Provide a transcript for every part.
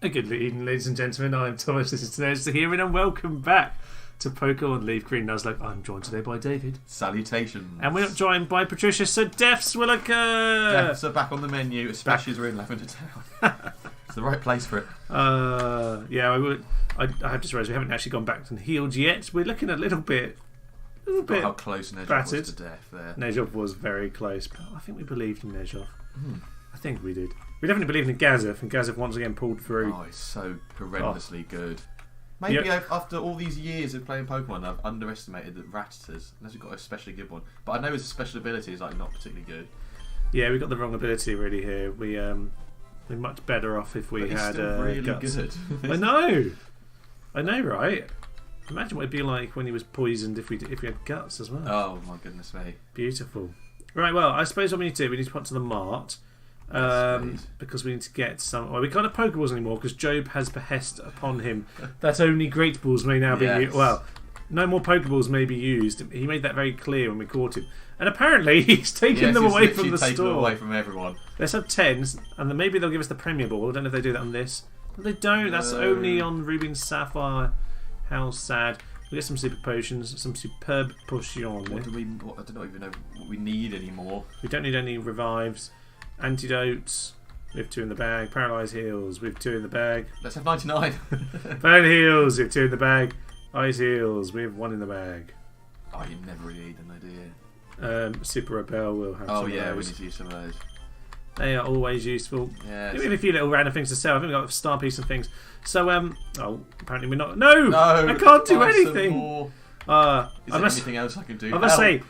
Good evening, ladies and gentlemen. I'm Thomas. This is Nez here, and welcome back to Pokemon Leaf Green Nuzlocke. I'm joined today by David. Salutations. And we're not joined by Patricia, so deaths will occur. Deaths are back on the menu, especially as we're in Lavender Town. It's the right place for it. Yeah, I have just realised we haven't actually gone back and healed yet. We're looking a little bit How close Nejov was to death there. Nejov was very close, but I think we believed in Nejov. I think we did. We definitely believed in Gazef, and Gazef once again pulled through. Oh, he's so horrendously good. Maybe after all these years of playing Pokemon, I've underestimated the Rattatas, unless we've got a especially good one. But I know his special ability is like not particularly good. Yeah, we got the wrong ability really here. We're much better off if we had still really guts. good. I know, right? Imagine what it'd be like when he was poisoned if we had guts as well. Oh my goodness me! Beautiful. Right, well, I suppose what we need to do, we need to put to the mart. Because we need to get some. Well, we can't have Pokeballs anymore because Job has behest upon him that only Great Balls may now be used. Well, no more Pokeballs may be used. He made that very clear when we caught him. And apparently he's taken them away from the store. Them away from everyone. Let's have 10s, and then maybe they'll give us the Premier Ball. I don't know if they do that on this. But they don't. That's only on Ruby and Sapphire. How sad. We get some super potions, some superb potions. I don't even know what we need anymore. We don't need any revives. Antidotes, we have 2 in the bag. Paralyze heals, we have 2 in the bag. Let's have 99. Burn heals, we have 2 in the bag. Ice heals, we have 1 in the bag. Oh, you never really need them, do you? Super Repel, we'll have some of those. We need to use some of those. They are always useful. Yeah. We have a few little random things to sell. I think we've got a star piece and things. So, apparently we're not. No! I can't do anything! Is there anything else I can do? I must say,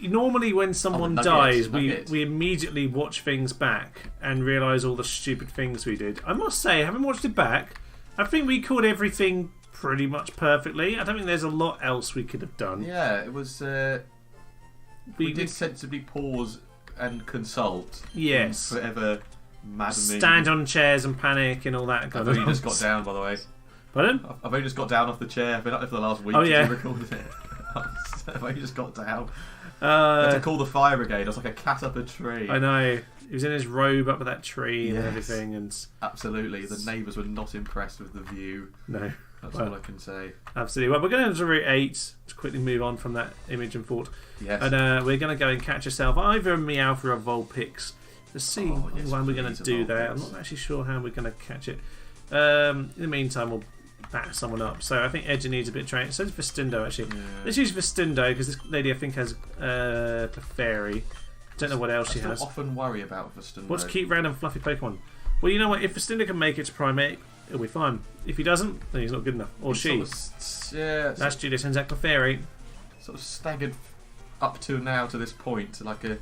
normally when someone dies, we immediately watch things back and realise all the stupid things we did. I must say, having watched it back, I think we caught everything pretty much perfectly. I don't think there's a lot else we could have done. Yeah, it was... we did sensibly pause and consult. Yes. Forever maddening. Stand on chairs and panic and all that kind of I've only just got down, by the way. Pardon? I've only just got down off the chair. I've been up there for the last week since we recorded it. I've only just got down. I had to call the fire brigade. I was like a cat up a tree. I know. He was in his robe up at that tree and everything. And absolutely. The neighbours were not impressed with the view. No. That's all I can say. Absolutely. Well, we're going to Route 8 to quickly move on from that image and thought. Yes. And we're going to go and catch yourself either a Meowth or a Vulpix. Let's see when we're going to do that. I'm not actually sure how we're going to catch it. In the meantime, we'll bat someone up. So I think Edger needs a bit of training. So does Vestundo, actually. Yeah. Let's use Vestundo because this lady, I think, has Clefairy. Don't know what else she has. I often worry about Vestundo. What's cute, random, fluffy Pokemon? Well, you know what? If Vestundo can make it to Primate, it'll be fine. If he doesn't, then he's not good enough. Or she. That's Julia sends out Clefairy. Sort of staggered up to now to this point, like a,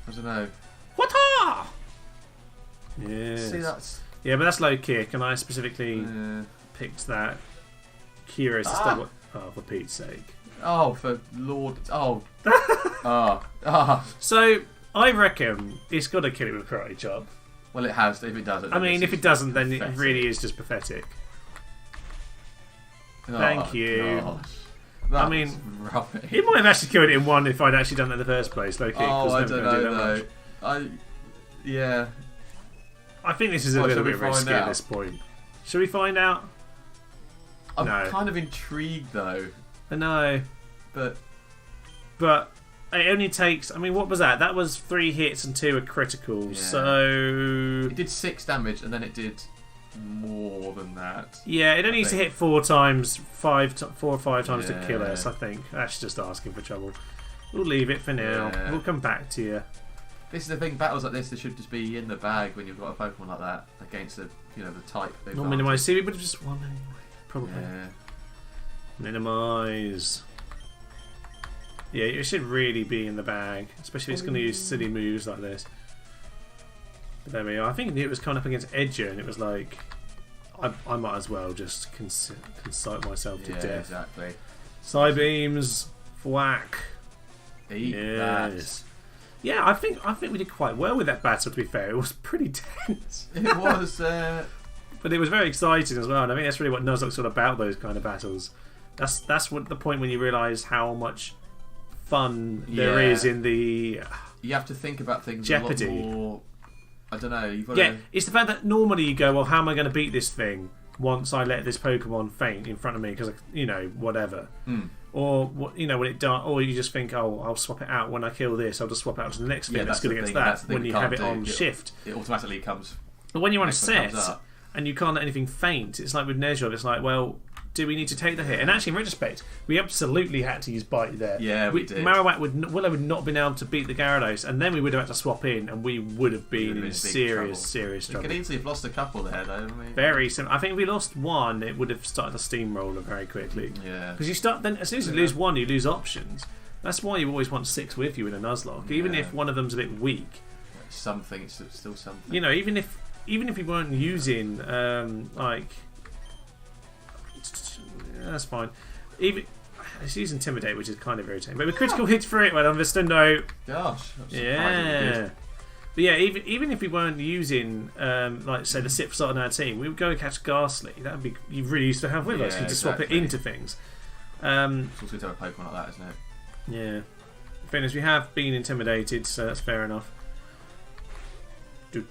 I don't know. What-ha! Yes. See, that's... Yeah, but that's low kick, and I specifically picked that. Curious as to what... Oh, for Pete's sake. Oh, for Lord... Oh. So, I reckon it's got to kill it with a Karate Chop. Well, it has. If it doesn't... I mean, if it doesn't, then it really is just pathetic. Thank you. Gosh. I mean, rubbish. It might have actually killed it in 1 if I'd actually done that in the first place, low kick. I don't know, though. Yeah. I think this is a little bit risky at this point. Should we find out? I'm kind of intrigued, though. I know. But it only takes... I mean, what was that? That was 3 hits and 2 were critical, so... It did 6 damage, and then it did more than that. Yeah, it only needs to hit 4 times, 4 or 5 times to kill us, I think. That's just asking for trouble. We'll leave it for now. Yeah. We'll come back to you. This is the thing, battles like this, they should just be in the bag when you've got a Pokemon like that against the type. Not minimise. See, we would have just won anyway, probably. Yeah. Minimise. Yeah, it should really be in the bag, especially if it's going to use silly moves like this. But there we are. I think it was kind of up against Edger, and it was like, I might as well just concite myself to death. Exactly. Psybeams, whack. Eat that. Yeah, I think we did quite well with that battle, to be fair. It was pretty tense. It was. But it was very exciting as well, and I think that's really what Nuzlocke's all about, those kind of battles. That's what the point when you realise how much fun there is in the... You have to think about things jeopardy. a lot more... I don't know. You've got yeah, it's the fact that normally you go, well, how am I going to beat this thing once I let this Pokemon faint in front of me because, whatever. Or, when it dies, or you just think, oh, I'll swap it out when I kill this, I'll just swap it out to the next thing that's good against that when you have it on shift. It automatically comes. But when you're on a set and you can't let anything faint, it's like with Nuzlocke, it's like, well, do we need to take the hit? And actually, in retrospect, we absolutely had to use Bite there. Yeah, we did. Willow would not have been able to beat the Gyarados, and then we would have had to swap in, and we would have been in serious trouble. We could easily have lost a couple there, though. Very simple. I think if we lost one, it would have started a steamroller very quickly. Yeah. Because as soon as you lose one, you lose options. That's why you always want 6 with you in a Nuzlocke, even if one of them's a bit weak. Something, it's still something. Even if we weren't using that's fine. It's using Intimidate, which is kind of irritating. But with critical hits for it, well done, Vestundo. Gosh. Yeah. But yeah, even if we weren't using, say, the Sith slot on our team, we would go and catch Ghastly. That would be you really used to have with us. You just swap it into things. It's also good to have a Pokemon like that, isn't it? Yeah. The thing is, we have been intimidated, so that's fair enough. Such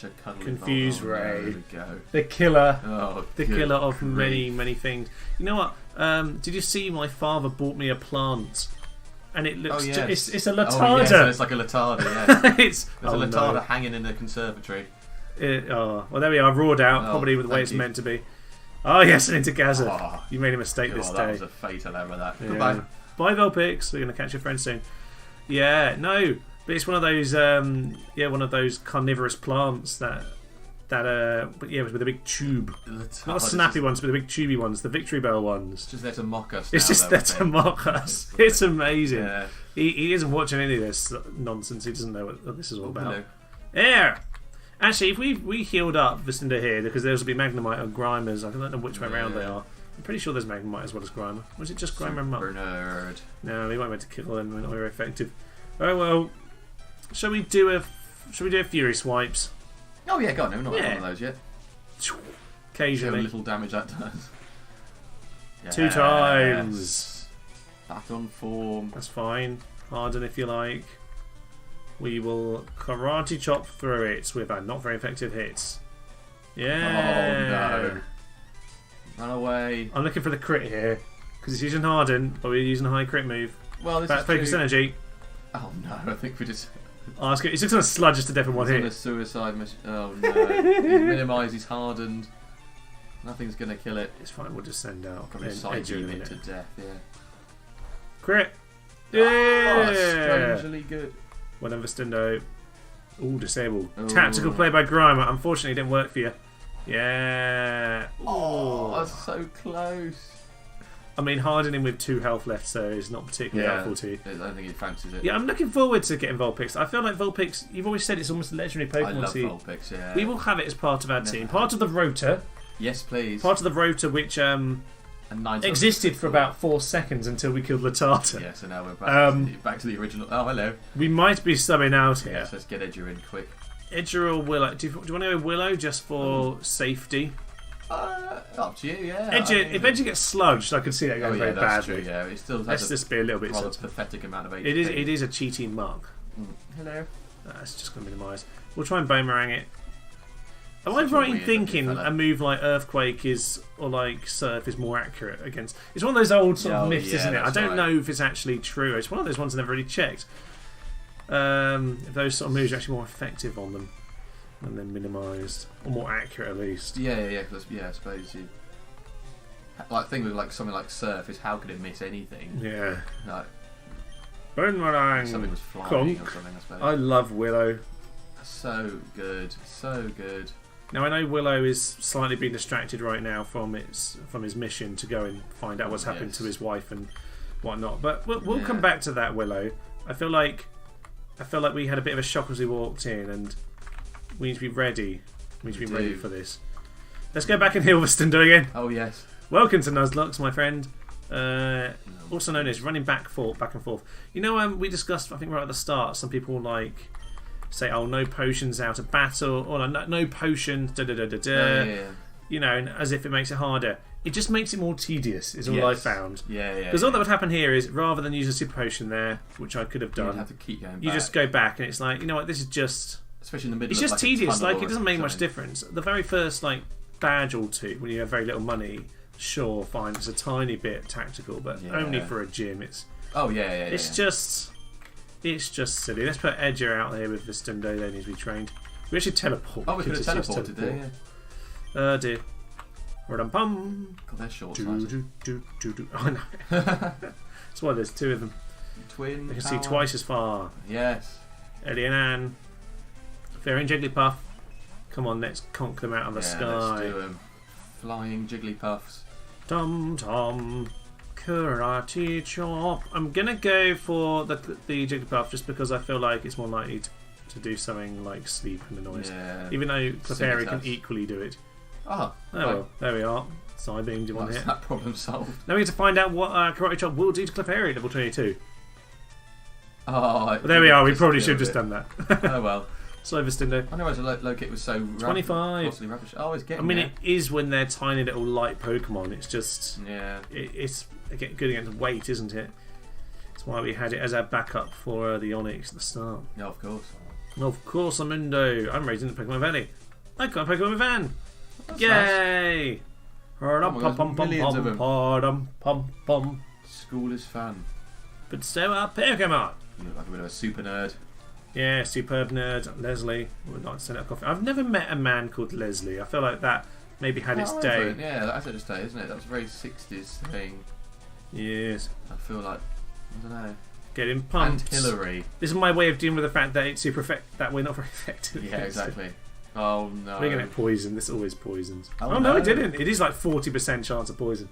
a cuddly Confused Ray. Ray. There we go. The killer. Oh, the killer of many things. You know what? Did you see my father bought me a plant? And it looks... it's a Latarda. Oh, yes, so it's like a Latarda, yeah. There's a Latarda hanging in the conservatory. Well, there we are. Roared out, probably with the way it's meant to be. Oh, yes, and into Gaza. Oh, you made a mistake this day. That was a fatal error, that. Yeah. Goodbye. Bye, Vulpix. We're going to catch your friend soon. Yeah, no... But it's one of those, carnivorous plants that with a big tube. Not the snappy ones, but the big tubey ones, the Victory Bell ones. It's just there to mock us. It's just there to mock us. It's amazing. Yeah. He isn't watching any of this nonsense. He doesn't know what this is all about. Yeah. Actually, if we healed up Vestundo here, because there's will be Magnemite or Grimers. I don't know which way around they are. I'm pretty sure there's Magnemite as well as Grimer. Was it just Grimer and Muck? Bernard. No, we won't be able to kill them. We're not very effective. Oh well. Shall we do a Fury Swipes? Oh yeah, God, no, we're not one of those yet. Occasionally. See how little damage that does. Yes. 2 times. Back on form. That's fine. Harden if you like. We will karate chop through it with our not very effective hits. Yeah. Oh no. Run away. I'm looking for the crit here. Because it's using Harden, but we're using a high crit move. Well, this is focus energy. Oh no, I think we just... Oh, it's just going to sludge us to death in one hit. On a suicide mission. Oh no. He's minimised, he's hardened. Nothing's going to kill it. It's fine, we'll just send out. Probably side beam it to death, yeah. Crit! Yeah! Oh, strangely good. Well done, Vestundo. Ooh, disabled. Ooh. Tactical play by Grimer. Unfortunately, it didn't work for you. Yeah. Oh, that's so close. I mean, hardening with 2 health left, so it's not particularly helpful to you. I don't think he fancies it. Yeah, I'm looking forward to getting Vulpix. I feel like Vulpix, you've always said it's almost a legendary Pokemon. I love Vulpix, yeah. We will have it as part of our team. Part of the rotor. Yes, please. Part of the rotor which existed for about 4 seconds until we killed Latarda. Yeah, so now we're back to the original. Oh, hello. We might be subbing out here. Yes, let's get Edger in quick. Edger or Willow? Do you want to go Willow just for safety? Up to you, yeah. Edger, if Edger gets sludged, I could see that going very badly. True, yeah, it still has Let's just be a little bit pathetic amount of HP. It is a cheating mark. Hello. That's just going to minimise. We'll try and boomerang it. Am I right in thinking a move like Earthquake or like Surf is more accurate against? It's one of those old sort of myths, isn't it? I don't know if it's actually true. It's one of those ones I never really checked. If those sort of moves are actually more effective on them. And then minimised, or more accurate at least. Yeah. I suppose you. Like thing with like something like Surf is how could it miss anything? Yeah. Like. Boomerang. Something was flying or something. I suppose. I love Willow. So good, so good. Now I know Willow is slightly being distracted right now from his mission to go and find out what's happened to his wife and whatnot. But we'll come back to that, Willow. I feel like we had a bit of a shock as we walked in and. We need to be ready. We need to be ready for this. Let's go back and heal Vestundo again. Oh yes. Welcome to Nuzlocke, my friend. Also known as running back and forth. You know, we discussed. I think right at the start. Some people like say, "Oh, no potions out of battle," or "No potions." You know, as if it makes it harder. It just makes it more tedious. Is all I found. Yeah. Because all that would happen here is rather than use a super potion there, which I could have done, you have to keep going. You just go back, and it's like, you know what? This is just especially in the middle. It's of, just like, tedious. a tunnel Like or it doesn't make much something. difference. The very first like badge or two, when you have very little money, sure, fine. It's a tiny bit tactical, but only for a gym. It's just silly. Let's put Edger out there with Vestundo. They need to be trained. We actually teleport. Oh, we could have teleported there. Oh dear. Pum. God, they're short. I know. That's why there's two of them. Twin. They can see twice as far. Yes. Eddie and Anne. They're in Jigglypuff. Come on, let's conk them out of the sky. Let's do them. Flying Jigglypuffs. Tom Tom. Karate chop. I'm gonna go for the Jigglypuff just because I feel like it's more likely to do something like sleep and annoy us. Yeah. Even though Clefairy can equally do it. Oh, well, there we are. Psybeam, do you want it? That problem solved. Now we get to find out what Karate Chop will do to Clefairy level 22. Oh, but there we are. We probably should have just done that. Oh well. So Vestundo. I know as a low kick was so 25. Rubbish. Oh, it's getting. I mean, it is when they're tiny little light Pokemon. It's just it's good against weight, isn't it? That's why we had it as our backup for the Onix at the start. Yeah, of course. Of course, Amundo. I'm raising the Pokemon Valley. I got a Pokemon van. That's Yay! Nice. School is fun. But so are Pokemon. You look like a bit of a super nerd. Yeah, superb nerd. Leslie would like to send out coffee. I've never met a man called Leslie. I feel like that maybe had its day. Yeah, that's its day, isn't it? That was a very 60s thing. Yes. I feel like, I don't know. Getting pumped. And Hillary. This is my way of dealing with the fact that it's that we're not very effective. Yeah, exactly. Oh no. We're going to poison. This always poisons. Oh no, it didn't. It is like 40% chance of poison.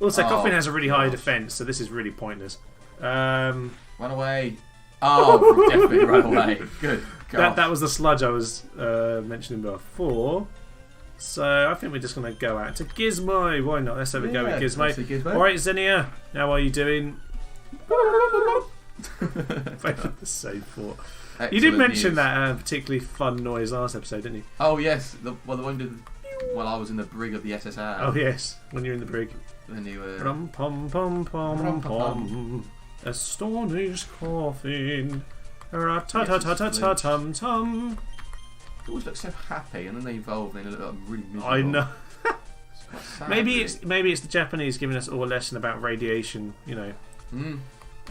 Also, Coffin has a really high defense, so this is really pointless. Run away. Oh, definitely run away. Good. That was the sludge I was mentioning before. So I think we're just going to go out to Gizmo. Why not? Let's have a go with Gizmo. Alright, Xenia. How are you doing? The same thought. Excellent. You did mention that particularly fun noise last episode, didn't you? Oh yes, the one did while I was in the brig of the SSR. Oh yes, when you're in the brig. Then you were. Rum pum pum pum pum. Astonish coffin. Ta ta ta ta ta tum tum. They always look so happy, and then they evolve and they look really miserable. I know. Maybe it's the Japanese giving us all a lesson about radiation, you know.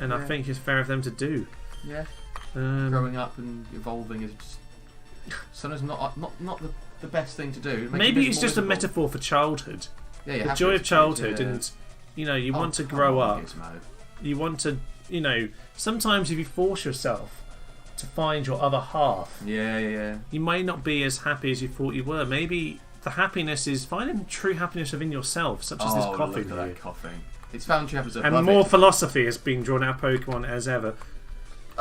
And I think it's fair of them to do. Yeah. Growing up and evolving is just sometimes not the best thing to do. Maybe it's just a metaphor for childhood. Yeah, the joy of childhood, and you know, you want to grow up. You want to, you know, sometimes if you force yourself to find your other half, you may not be as happy as you thought you were. Maybe the happiness is finding true happiness within yourself, such as this coughing. Look at that coughing. It's found true happiness above and more philosophy has been drawn out of Pokemon as ever.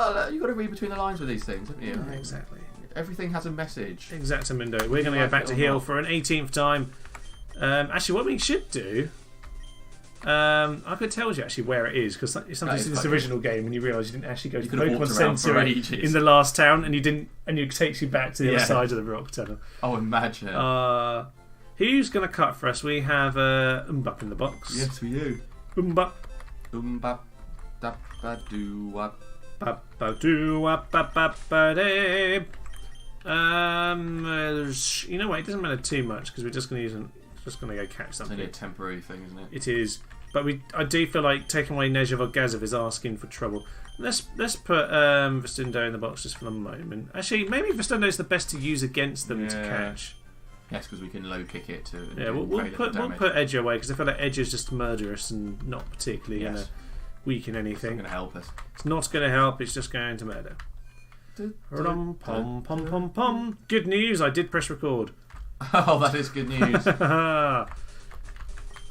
Oh, you've got to read between the lines with these things, haven't you? Exactly. Everything has a message. Exactamundo. We're going to go back to heal for an 18th time. Actually, what we should do... I could tell you actually where it is, because sometimes in this original game when you realise you didn't actually go to the Pokemon Centre in the last town, and it takes you back to the other side of the rock tunnel. Oh, imagine. Who's going to cut for us? We have Umbap in the box. Yes, we do. Umbap. Umbap. Dabba-doo-wap. Ba-ba-doo-wap-ba-ba-ba-dee. You know what? It doesn't matter too much because we're just going to use just going to go catch something. It's only a temporary thing, isn't it? It is, but I do feel like taking away Nezha Gazav is asking for trouble. Let's put Vestundo in the box just for the moment. Actually, maybe Vestundo is the best to use against them to catch. Yes, because we can low kick it to. Yeah, we'll put Edge away because I feel like Edge is just murderous and not particularly going to weaken anything. It's not going to help us. It's not going to help. It's just going to murder. Pom pom pom pom. Good news! I did press record. Oh, that is good news. I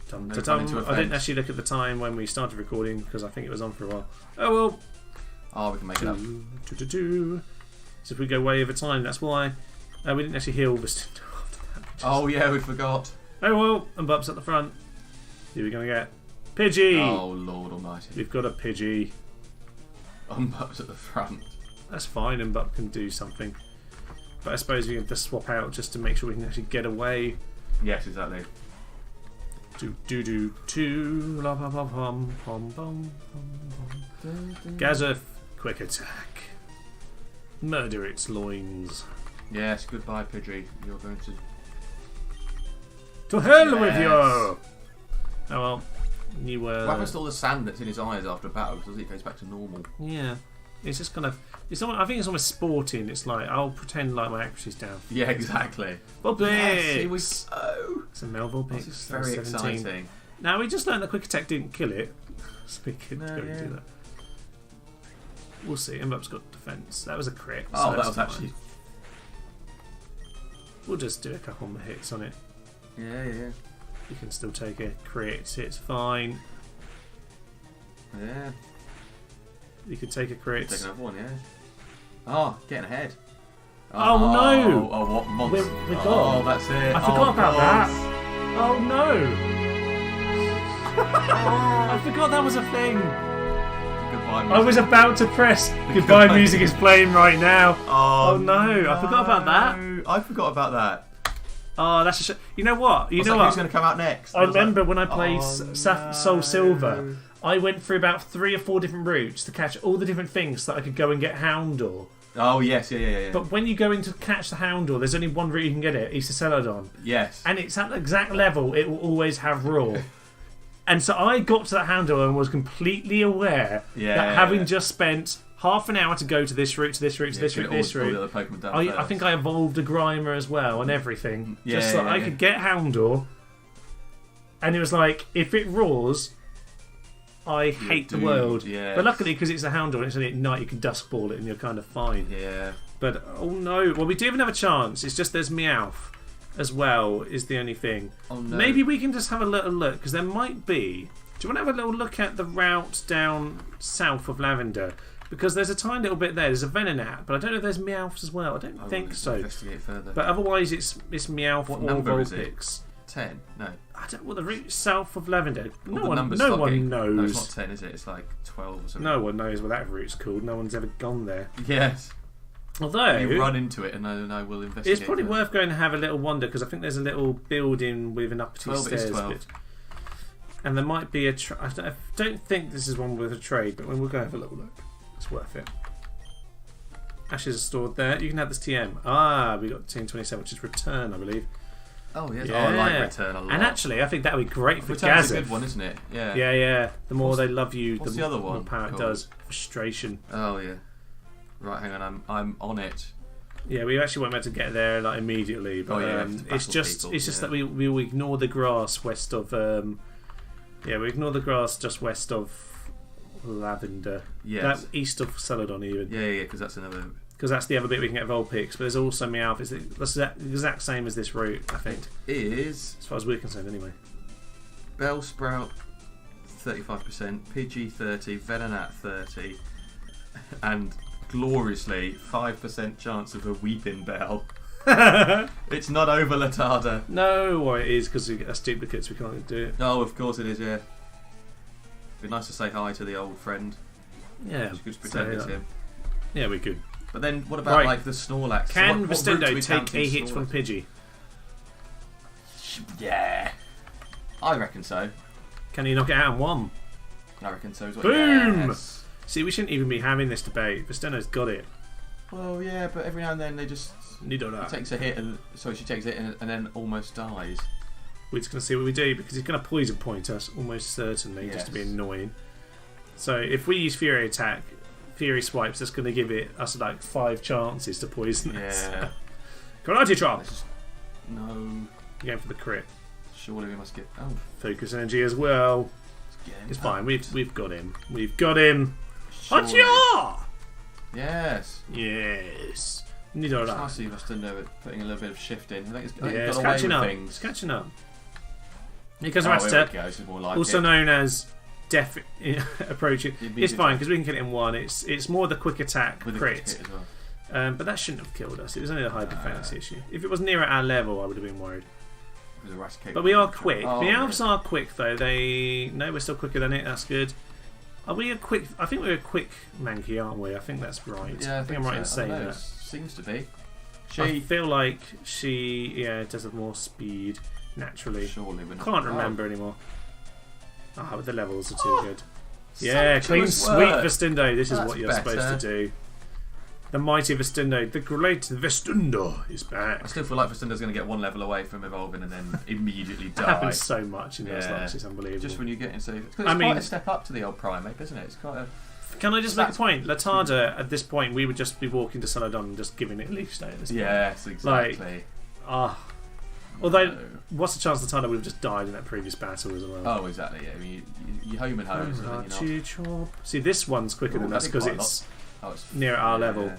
didn't actually look at the time when we started recording because I think it was on for a while. Oh well. Oh, we can make it up. So if we go way over time, that's why we didn't actually heal Vestundo after that. Oh yeah, we forgot. Oh well, and Bub's at the front. Who are we going to get? Pidgey! Oh Lord Almighty. We've got a Pidgey. Umbup's at the front. That's fine, Umbup can do something. But I suppose we can just swap out just to make sure we can actually get away. Yes, exactly. La ba ba bum bum bum bum. Gazeth, quick attack. Murder its loins. Yes, goodbye, Pidgey. You're going to hell with you. Oh well, you were. What happens to all the sand that's in his eyes after a battle? Because it goes back to normal. Yeah, it's just kind of. It's almost, I think it's almost sporting. It's like I'll pretend like my accuracy's down. Yeah, exactly. Vulpix. Yes, here we go. It's a male Vulpix. This is very exciting. Now we just learned that quick attack didn't kill it, so we could go and do that. We'll see. Mbap's got defense. That was a crit. Oh, so that was actually. We'll just do a couple more hits on it. Yeah. You can still take a crit. It's fine. Yeah. You could take a crit. Take another one, yeah. Oh, getting ahead. Oh no! Oh, what monster? We're gone. Oh, that's it. I forgot about that. Oh no! I forgot that was a thing. Goodbye music. I was about to press goodbye music is playing right now. Oh no! I forgot about that. I forgot about that. Oh, that's a shame. You know what? Who's going to come out next? I remember when I played Soul Silver, I went through about 3 or 4 different routes to catch all the different things so that I could go and get Houndour. Oh, yes, yeah. But when you go in to catch the Houndour, there's only one route you can get it. It's to Celadon. Yes. And it's at the exact level it will always have Roar. And so I got to that Houndour and was completely aware that having just spent half an hour to go to this route, to this route, to this route, to this route. All the other Pokemon down I think I evolved a Grimer as well and everything. Just so I could get Houndour. And it was like, if it roars, I hate the world. Yes. But luckily, because it's a Houndour and it's only at night, you can dusk ball it and you're kind of fine. Yeah. But, oh no. Well, we do even have a chance. It's just there's Meowth as well, is the only thing. Oh no. Maybe we can just have a little look, because there might be... Do you want to have a little look at the route down south of Lavender? Because there's a tiny little bit there. There's a Venonat, but I don't know if there's Meowths as well. I don't think so. Investigate further. But otherwise, it's Meowth What or number is Vulpix. 10? No. I don't. Well, the route south of Lavender. No All one the knows. No, it's not 10, is it? It's like 12 or something. No one knows what that route's called. No one's ever gone there. Yes. Although you run into it, and I will investigate. It's probably worth going to have a little wander, because I think there's a little building with an uppity stairs bit. And there might be a. I don't think this is one with a trade, but we'll go have a little look. It's worth it. Ashes are stored there. You can have this TM. Ah, we got TM 27, which is return, I believe. Oh yes, I like return a lot. And actually, I think that would be great for Return's Gazef. a good one, isn't it? Yeah. Yeah. The more they love you, the other one more power it does. Frustration. Oh yeah. Right, hang on. I'm on it. Yeah, we actually weren't meant to get there like immediately, but it's just that we will ignore the grass west of. We ignore the grass just west of Lavender. Yes. That's east of Celadon even. Yeah, because that's another. Because that's the other bit we can get Vulpix, but there's also Meowth. That's the exact same as this route, I think. It is. As far as we're concerned, anyway. Bellsprout, 35%, Pidgey 30, Venonat 30, and gloriously 5% chance of a Weeping Bell. It's not over, Latada. No, or it is because we get duplicates. We can't do it. Oh, of course it is. Yeah. Be nice to say hi to the old friend. Yeah. Just good pretend it's him. Yeah, we could. But then, what about like the Snorlax? Can so Vestundo take a hit from Pidgey? Yeah, I reckon so. Can he knock it out in one? I reckon so as well. Boom! Yes. See, we shouldn't even be having this debate. Vestundo's got it. Well, yeah, but every now and then they just. He takes a hit, and she takes it and then almost dies. We're just going to see what we do, because he's going to poison point us, almost certainly, just to be annoying. So if we use Fury Attack, Fury Swipes, that's going to give us like 5 chances to poison us. Yeah. Karate Chop! No. You're going for the crit. Surely we must get. Oh. Focus Energy as well. It's fine, we've got him. We've got him! Hacha! Yes. Yes. It's nice to see Vestundo putting a little bit of shift in. I think it's catching up. It's catching up. Here comes Rattata, also known as Def approaching. It's fine because we can kill it in one. It's more the quick attack crit. But that shouldn't have killed us. It was only a high defense issue. If it was near at our level, I would have been worried. But we are quick. The elves are quick though. No, we're still quicker than it. That's good. Are we a quick? I think we're a quick Mankey, aren't we? I think that's right. Yeah, I think I'm right in saying that. Seems to be. I feel like she does have more speed naturally. Surely we're not. Can't remember anymore. But the levels are too good. Yeah, clean sweep Vestundo. This is what you're supposed to do. The mighty Vestundo, the great Vestundo is back. I still feel like Vestundo's going to get one level away from evolving and then immediately die. That happens so much in Nuzlocke, it's unbelievable. Just when you get into... It's quite a step up to the old Primate, isn't it? It's quite a... Can I just make a point? Latada, at this point, we would just be walking to Celadon and just giving it a leaf stay at this point. Yes, exactly. Although, what's the chance Latada would have just died in that previous battle as well? Oh, exactly, yeah. I mean, you home and home, so you're not... See, this one's quicker than us because it's near our level.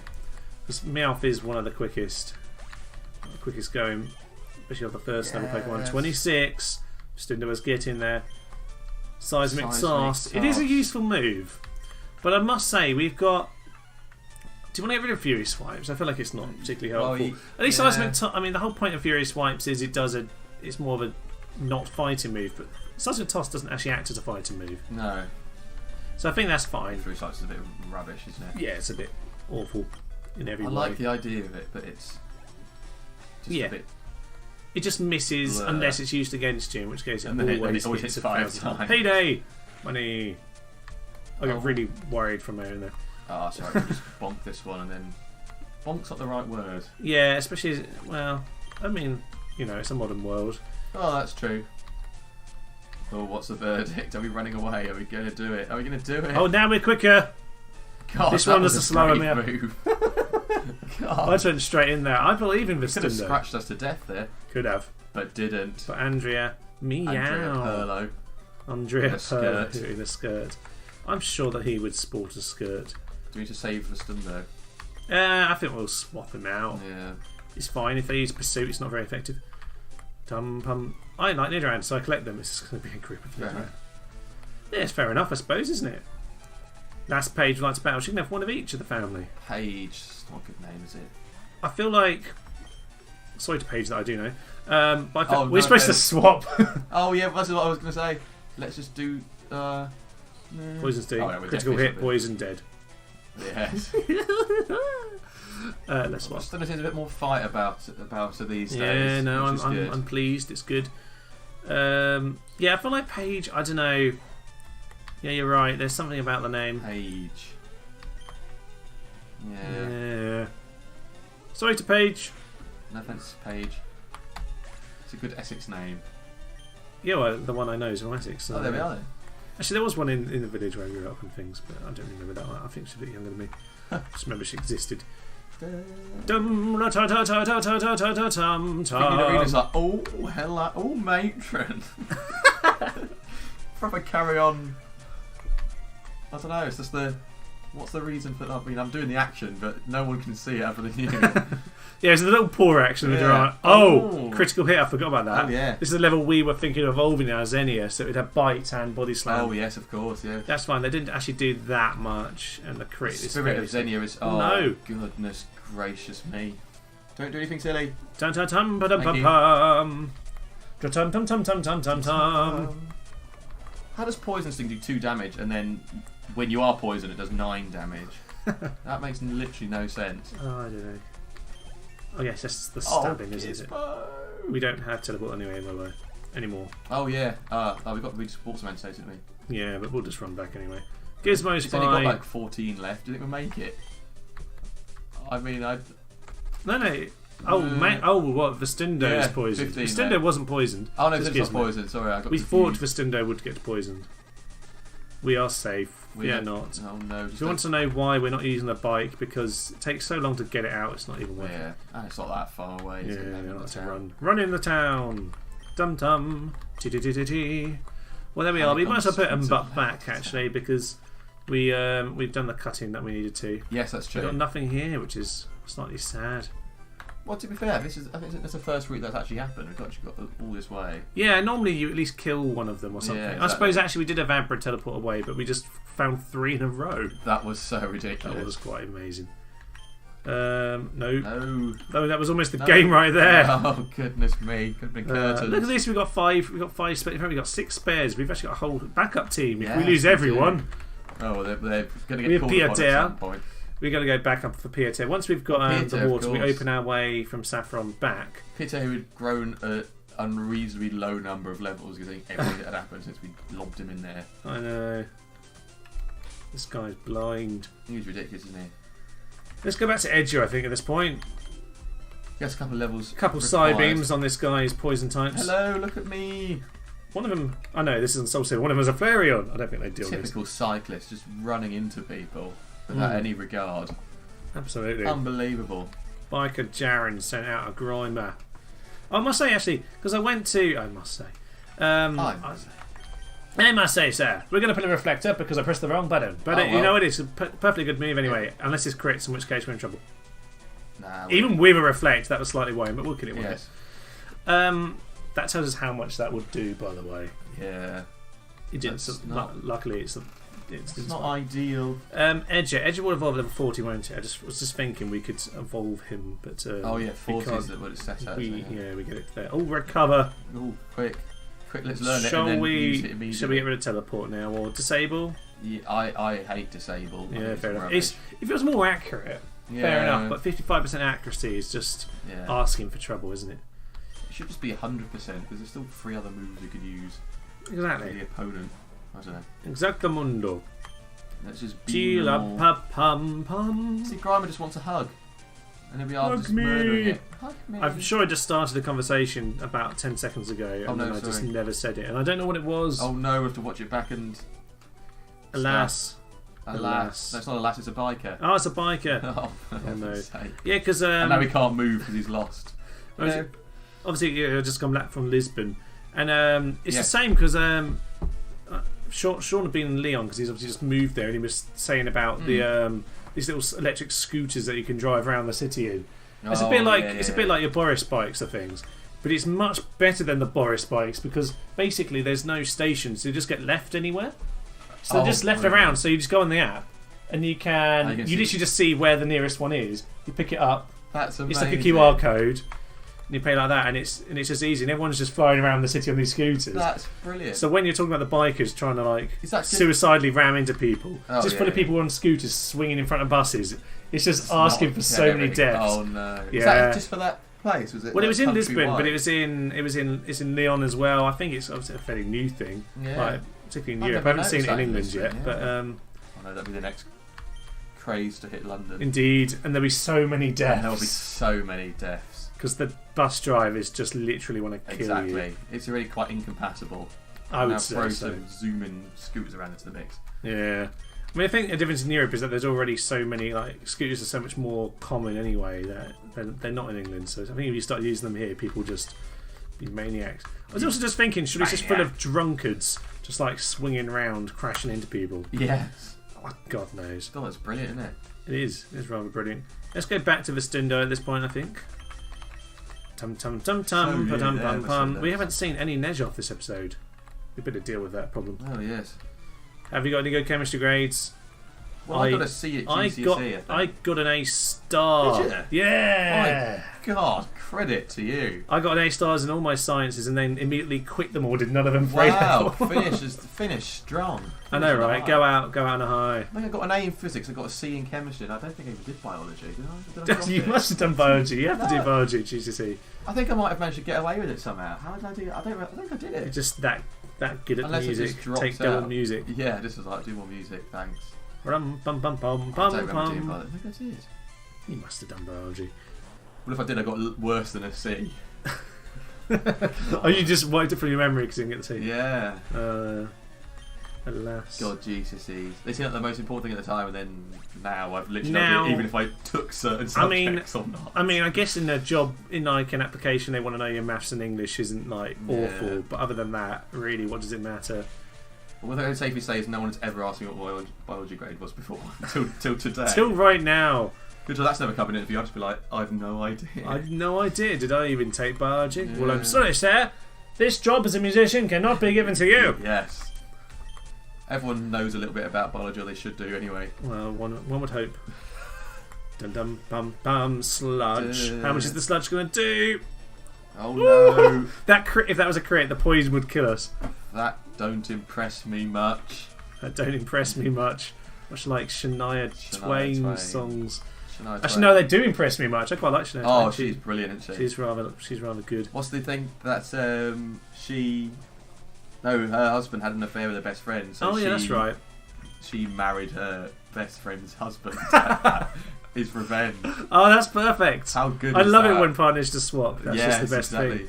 Because Meowth is one of the quickest going, especially on the first level Pokemon. 26. Vestundo was getting there. Seismic Sauce. It is a useful move, but I must say we've got. Do you want to get rid of Fury Swipes? I feel like it's not particularly helpful. At least Seismic. I mean, the whole point of Fury Swipes is it's more of a not fighting move, but Seismic Toss doesn't actually act as a fighting move. No. So I think that's fine. Fury Swipes is a bit rubbish, isn't it? Yeah, it's a bit awful in every way. I like the idea of it, but it's just a bit. It just misses unless it's used against you, in which case it always hits 5 times. Payday! Money! I got really worried for a moment there. Oh, sorry, I just bonk this one and then... Bonk's not the right word. Yeah, especially... Well, I mean, it's a modern world. Oh, that's true. Oh, what's the verdict? Are we running away? Are we going to do it? Are we going to do it? Oh, now we're quicker! God, this one was a slower move. I just went straight in there. I believe in Vestundo. Could have scratched us to death there. Could have. But didn't. But Andrea Perlo. Andrea Perlo in a skirt. I'm sure that he would sport a skirt. Do we need to save Vestundo? I think we'll swap him out. Yeah. It's fine. If they use Pursuit, it's not very effective. I like Nidoran, so I collect them. It's going to be a group of Nidoran. Yeah, it's fair enough, I suppose, isn't it? Last Page would like to battle. She can have one of each of the family. Page. It's not a good name, is it? I feel like... Sorry to Page that I do know. But I feel we're supposed to swap. Oh, yeah, that's what I was going to say. Let's just do... Poison Sting. Critical hit, poison, dead. Yes. Let's swap. There's a bit more fight about these days. Yeah, no, I'm pleased. It's good. Yeah, I feel like Page, I don't know... Yeah, you're right. There's something about the name. Page. Yeah. Sorry to Page. No offense, Page. It's a good Essex name. Yeah, well, the one I know is from Essex. So there we are then. Actually, there was one in the village where I grew up and things, but I don't remember that one. I think she's a bit younger than me. Just remember she existed. Dum ta ta ta ta ta ta ta ta tum tum. It's like, oh, hello, oh, matron. Proper carry on. I don't know, it's just what's the reason for that? I mean, I'm doing the action, but no one can see it other than you. Yeah, it's a little paw action with your eye. Oh, critical hit, I forgot about that. Oh, yeah. This is the level we were thinking of evolving our Xenia, so it would have bite and body slam. Oh, yes, of course, yeah. That's fine, they didn't actually do that much, and the crit is Spirit of Xenia is... Oh, no. Goodness gracious me. Don't do anything silly. Tum tum tum ba dum pum pum. Tum tum tum tum tum tum tum. How does Poison Sting do 2 damage, and then when you are poisoned, it does 9 damage? That makes literally no sense. Oh, I don't know. Oh, yes, that's the stabbing, isn't it? We don't have teleport anyway, by the way, anymore. Oh, yeah. We just bought some antidotes, didn't we? Yeah, but we'll just run back anyway. Gizmo's It's only got like 14 left. Do you think we'll make it? I mean, No. Oh, what? Vestundo is poisoned. Vestundo wasn't poisoned. Oh, no, it's not poisoned. Sorry, we thought Vestundo would get poisoned. We are safe. We are not. Oh, no. If you want to know why we're not using a bike, because it takes so long to get it out, it's not even worth it. Yeah, and it's not that far away. Yeah, we like to run. Run in the town! Dum dum! Tee. Well, there we are. We might as well put them butt back, actually, because we've done the cutting that we needed to. Yes, that's true. We've got nothing here, which is slightly sad. Well, to be fair, I think that's the first route that's actually happened. We've actually got all this way. Yeah, normally you at least kill one of them or something. Yeah, exactly. I suppose actually we did have Abra teleport away, but we just found 3 in a row. That was so ridiculous. That was quite amazing. No, that was almost the game right there. Oh goodness me! Could have been curtains. Look at this. We got 5. We got 5 spares. In fact, we got 6 spares. We've actually got a whole backup team. If we lose everyone, well, they're going to get called upon at some point. We've got to go back up for Pieter. Once we've got the water, we open our way from Saffron back. Pieter, who had grown an unreasonably low number of levels, because everything that had happened since we lobbed him in there. I know. This guy's blind. He's ridiculous, isn't he? Let's go back to Edger, I think, at this point. Yes, a couple of levels. A couple required. side beams on this guy's poison types. Hello, look at me. One of them... Oh no, this isn't Soul Silver. One of them is a Flareon. I don't think they deal with this. Typical cyclist, just running into people without any regard. Absolutely. Unbelievable. Biker Jaren sent out a grinder. I must say, actually, because I went to... I must say. I must say, sir, we're going to put a reflector because I pressed the wrong button. But you know what? It's a perfectly good move anyway, unless it's crits, in which case we're in trouble. Nah, Even with a reflect, that was slightly worrying, but we'll kill it with yes. it. That tells us how much that would do, by the way. Yeah. It didn't. Luckily, it's not ideal. Edger will evolve level 40, won't it? I was just thinking we could evolve him, but 40 is what it's set at. We get it there. Oh, recover. Oh, quick, let's learn it. Shall and then we? Use it immediately. Shall we get rid of teleport now or disable? Yeah, I hate disable. Yeah, fair enough. If it was more accurate, fair enough. But 55% accuracy is just asking for trouble, isn't it? It should just be 100% because there's still 3 other moves you could use. Exactly. The opponent. I don't know. Exactamundo. Let's just be Pum. See, Grimer just wants a hug. And he'll be just murdering it. Hug me. I'm sure I just started a conversation about 10 seconds ago and then I just never said it. And I don't know what it was. Oh no, we have to watch it back and... Alas. That's not alas, it's a biker. Oh, it's a biker. Oh no. Yeah, because... and now he can't move because he's lost. Obviously, I've just come back from Lisbon. And it's the same because... Sean had been in Leon because he's obviously just moved there and he was saying about the these little electric scooters that you can drive around the city in. It's a bit like your Boris bikes or things, but it's much better than the Boris bikes because basically there's no stations, so you just get left anywhere. So they're just left around. So you just go on the app and you literally just see where the nearest one is. You pick it up. That's amazing. It's like a QR code. And you pay like that, and it's just easy. And everyone's just flying around the city on these scooters. That's brilliant. So when you're talking about the bikers trying to suicidally ram into people, full of people on scooters swinging in front of buses, it's just asking for so many deaths. Oh no! Yeah. Is that just for that place? Was it? Well, it was in Lisbon, but it's in Leon as well. I think it's obviously a fairly new thing, particularly in Europe. I haven't seen it in England yet, but I know that'll be the next craze to hit London. Indeed, and there'll be so many deaths. And there'll be so many deaths. Because the bus drivers just literally want to kill you. Exactly. It's already quite incompatible. I would say throw so. some zoom-in scooters around into the mix. Yeah. I mean, I think the difference in Europe is that there's already so many, scooters are so much more common anyway that they're not in England. So I think if you start using them here, people just be maniacs. I was also just thinking, should it's just full of drunkards just swinging around, crashing into people? Yes. Oh, God knows. God, that's brilliant, isn't it? It is. It's rather brilliant. Let's go back to Vestundo at this point, I think. Tum tum tum tum pum pum pum. We haven't seen any Nezhov this episode. We better deal with that problem. Oh yes. Have you got any good chemistry grades? Well, I got a C at GCSE. I got an A star. Did you? Yeah. My God, credit to you. I got an A stars in all my sciences and then immediately quit them all. Did none of them. Wow, finish strong. I know, right? Go out on a high. I think I got an A in physics. I got a C in chemistry. And I don't think I even did biology. Did I you must have done biology. You have to do biology at GCSE. I think I might have managed to get away with it somehow. How did I do it? I think I did it. You're just that good at Unless music. Take double music. Yeah, just was do more music. Thanks. Rum pum pum pum I pum pum. I think I did. You must have done biology. What if I did? I got worse than a C. Oh, you just wiped it from your memory because you didn't get the C. Yeah. Alas. God, GCSEs. They seem like the most important thing at the time, and then now I've literally even if I took certain subjects or not. I mean, I guess in a job, in an application, they want to know your maths and English isn't awful. But other than that, really, what does it matter? Well, what I would safely say is no one's ever asked me what biology grade was before, till today. Till right now. Good, so that's never come in an interview. I'll just be like, I've no idea. I've no idea. Did I even take biology? Yeah. Well, I'm sorry, sir. This job as a musician cannot be given to you. Yes. Everyone knows a little bit about biology, or they should do anyway. Well, one would hope. Dum dum bum bum sludge. How much is the sludge going to do? Oh no! If that was a crit, the poison would kill us. That don't impress me much. That don't impress me much. Much like Shania Twain songs. Actually, no, they do impress me much. I quite like Shania Twain. Oh, she's brilliant, isn't she? She's rather good. What's the thing that's she? No, her husband had an affair with her best friend. So that's right. She married her best friend's husband his revenge. Oh, that's perfect. How good I is love that? it when partners just swap. That's just the best thing.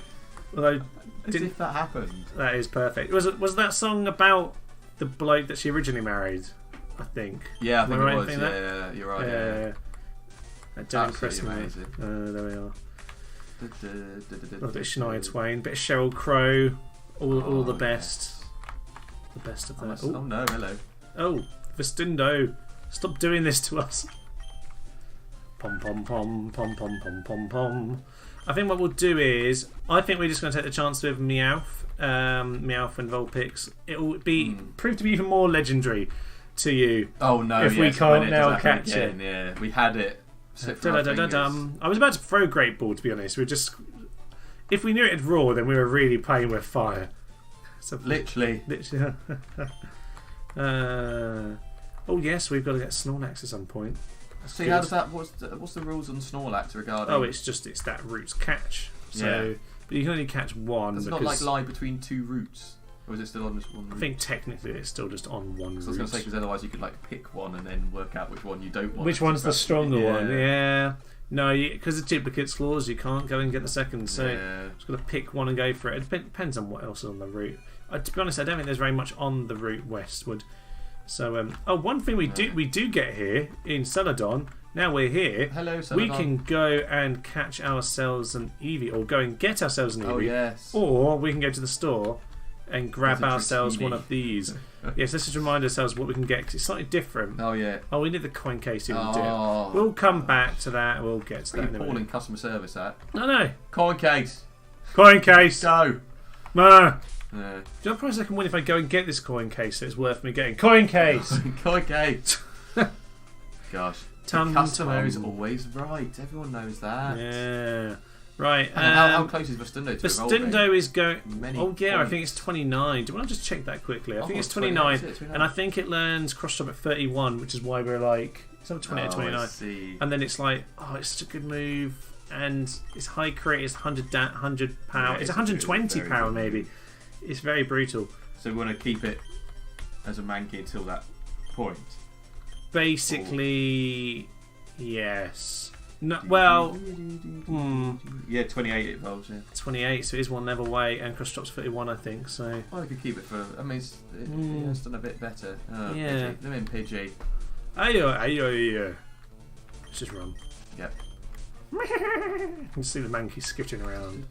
Although, as if that happened. That is perfect. Was that song about the bloke that she originally married? I think. Yeah, I think it was. Yeah, you're right. Yeah. Don't impress me. Amazing. There we are. A bit of Shania Twain, bit of Sheryl Crow. All the best. The best of that. Oh no, hello. Oh, Vestundo. Stop doing this to us. Pom pom pom pom pom pom pom pom. I think what we'll do is, I think we're just going to take the chance with Meowth, Meowth and Vulpix. It will be prove to be even more legendary to you. Oh no! If we can't now catch it. Yeah, we had it. I was about to throw Great Ball, to be honest. If we knew it had Raw, then we were really playing with fire. So, literally. Oh yes, we've got to get Snorlax at some point. See, how does that? What's the rules on Snorlax regarding? Oh, it's that root's catch. So, but you can only catch one. Does it not like lie between two roots, or is it still on just one root? I think technically it's still just on one root. I was going to say, because otherwise you could like pick one and then work out which one you don't want. Which one's the stronger one? Yeah. No, because of duplicates clause, you can't go and get the second. So just got to pick one and go for it. It depends on what else is on the route. To be honest, I don't think there's very much on the route westward. So, one thing we do get here in Celadon. Now we're here. Hello, Celadon. We can go and catch ourselves an Eevee, or go and get ourselves an Eevee. Oh yes. Or we can go to the store and grab ourselves one of these. Yes, let's just remind ourselves what we can get, 'cause it's slightly different. Oh yeah. Oh, we need the coin case to do it. We'll come back to that. We'll get to that. Appalling customer service, that. No. Coin case. Coin case. Go. No. Do you know the price I can win if I go and get this coin case? It's worth me getting. Coin case. Coin case. Gosh. The customer is always right. Everyone knows that. Yeah. Right. How close is Vestundo to Vestundo is going. Points. I think it's 29. Do you want to just check that quickly? I think it's 29, and I think it learns cross drop at 31, which is why we're like it's not 28 29. I see. And then it's like, it's such a good move, and it's high crit is 100 power. It's 120 power maybe. It's very brutal. So we want to keep it as a Mankey until that point. Basically, yes. No, well, yeah, 28 it evolves. Yeah, 28. So it is one level away, and cross drops 31, I think. So I could keep it for. I mean, it's done a bit better. Yeah. Pidgey. Let me in Pidgey. Ayo. Let's just run. Yep. You can see the monkey skitting around,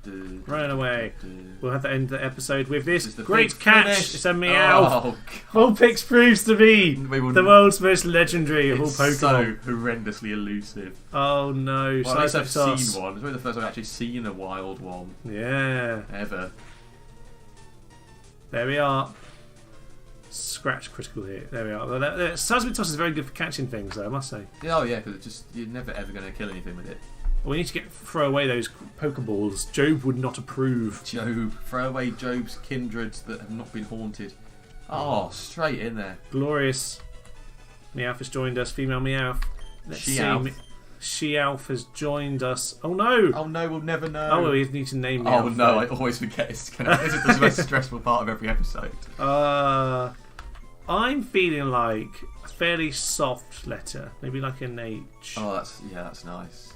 running away. We'll have to end the episode with this great catch. Finish. It's a Meowth. Vulpix proves to be the world's most legendary of all Pokemon. So horrendously elusive. Oh no! Well, at least I've seen one. It's really the first time I've actually seen a wild one. Yeah. Ever. There we are. Scratch critical hit. There we are. Well, Seismic Toss is very good for catching things, though, I must say. Oh yeah, because you're never ever going to kill anything with it. We need to throw away those Pokeballs. Job would not approve. Job. Throw away Job's kindreds that have not been haunted. Oh, straight in there. Glorious. Meowth has joined us. Female Meowth. Let's see. Shealf has joined us. Oh no! Oh no, we'll never know. Oh, we need to name Meowth. Oh no, I always forget. This is the most stressful part of every episode. I'm feeling like a fairly soft letter. Maybe like an H. Oh, that's nice.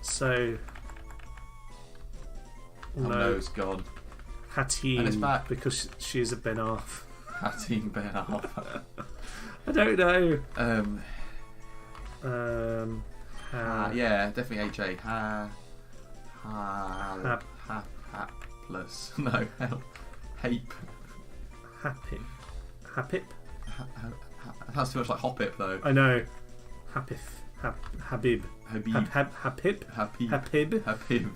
So, no, it's gone. Hatim, and it's back because she is a Ben-Arth. Hatim Ben-Arth. I don't know. Yeah, definitely H-A. Plus. No, Hape. Hapip? That's too much like Hoppip though. I know. Hapip. Habib. Hapib.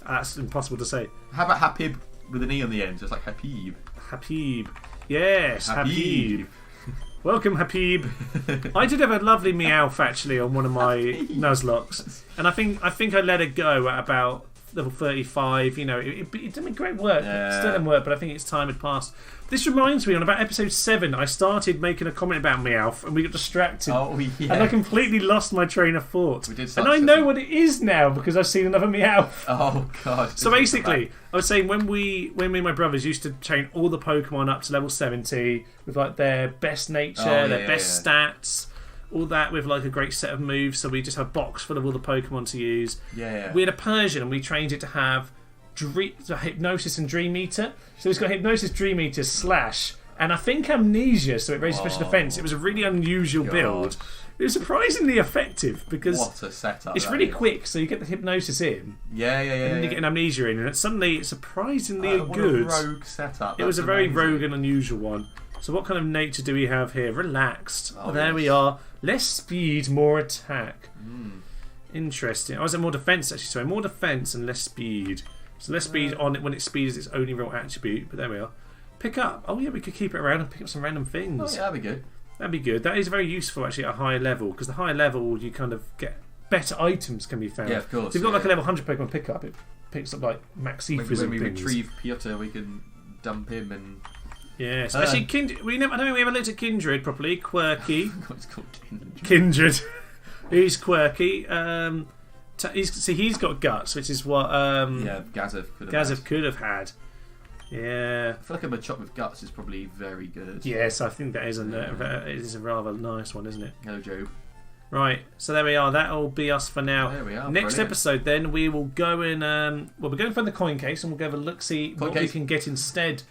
That's impossible to say. How about Hapib with an E on the end? Just like Hapib. Hapib. Yes, Hapib. Welcome, Hapib. I did have a lovely Meowth actually on one of my Nuzlocks, and I think I let it go at about level 35. You know, it did great work. Yeah. It still didn't work, but I think its time had passed. This reminds me, on about episode 7, I started making a comment about Meowth, and we got distracted. Oh yeah. And I completely lost my train of thought. We did. And I know what it is now because I've seen another Meowth. Oh god. So basically, I was saying when me and my brothers used to train all the Pokemon up to level 70 with like their best nature, their best stats. all that with like a great set of moves. So we just have a box full of all the Pokemon to use. Yeah. We had a Persian and we trained it to have Hypnosis and Dream Eater. So it's got Hypnosis, Dream Eater, Slash, and I think Amnesia, so it raises special defense. It was a really unusual build. It was surprisingly effective because what a setup! It's really quick, so you get the Hypnosis in. Yeah. And then you get an Amnesia in, and suddenly it's surprisingly what good. A rogue setup. It was a very rogue and unusual one. So what kind of nature do we have here? Relaxed. There we are. Less speed, more attack. Interesting. Was it more defense actually? Sorry, more defense and less speed. So less speed on it when its speed is its only real attribute. But there we are. Pick up. Oh yeah, we could keep it around and pick up some random things. Oh yeah, that'd be good. That'd be good. That is very useful actually at a higher level, because the higher level you kind of get better items can be found. Yeah, of course. So if you've got like a level 100 Pokemon pickup, it picks up like Max Eevee. When we retrieve Piotr, we can dump him and. Yeah, especially Kindred. I don't think we ever looked at Kindred properly. Quirky. It's called Kindred. Kindred. He's quirky. He's got guts, which is what Gazev could have had. Yeah. I feel like a Machop with guts is probably very good. Yes, I think that is a rather nice one, isn't it? Hello, Joe. Right, so there we are. That'll be us for now. There we are. Next Brilliant. episode, then we will go and we're going to find the coin case, and we'll go have a look, see what we can get instead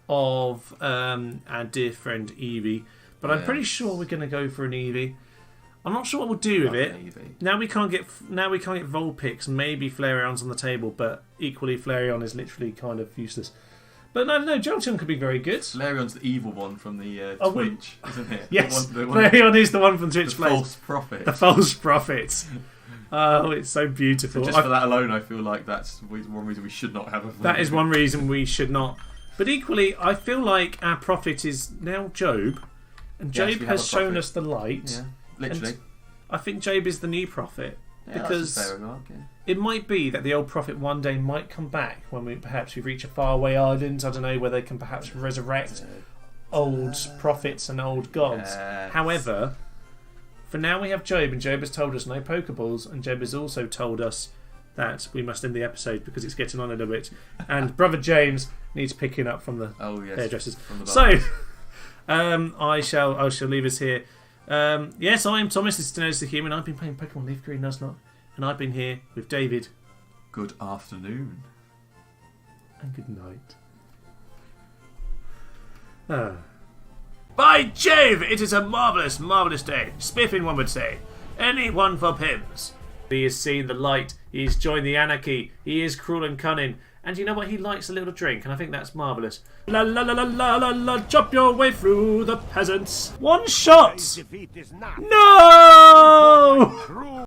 of our dear friend Eevee. But I'm pretty sure we're going to go for an Eevee. I'm not sure what we'll do with it. Eevee. Now we can't get Vulpix. Maybe Flareon's on the table, but equally Flareon is literally kind of useless. But no, Jolteon could be very good. Flareon's the evil one from the Twitch, isn't it? Yes, Flareon is the one from Twitch. The false prophet. The false prophets. Oh, it's so beautiful. So just for that alone, I feel like that's one reason we should not have a. That is one reason we should not. But equally, I feel like our prophet is now Job, and Job has shown us the light. Yeah, literally. And I think Job is the new prophet. Yeah, because that's a fair remark, yeah. It might be that the old prophet one day might come back when we reach a faraway island. I don't know, where they can perhaps resurrect old prophets and old gods. Yes. However, for now we have Job, and Job has told us no Pokeballs, and Job has also told us that we must end the episode because it's getting on a little bit, and Brother James needs picking up from the hairdressers. So I shall leave us here. Yes, I am Thomas. This is Notice the Human. I've been playing Pokemon Leaf Green Nuzlocke, and I've been here with David. Good afternoon. And good night. By Jove, it is a marvellous, marvellous day. Spiffing, one would say. Any one for Pims. He has seen the light. He's joined the anarchy. He is cruel and cunning. And you know what? He likes a little drink, and I think that's marvellous. La la la la la la la, chop your way through the peasants. One shot! No!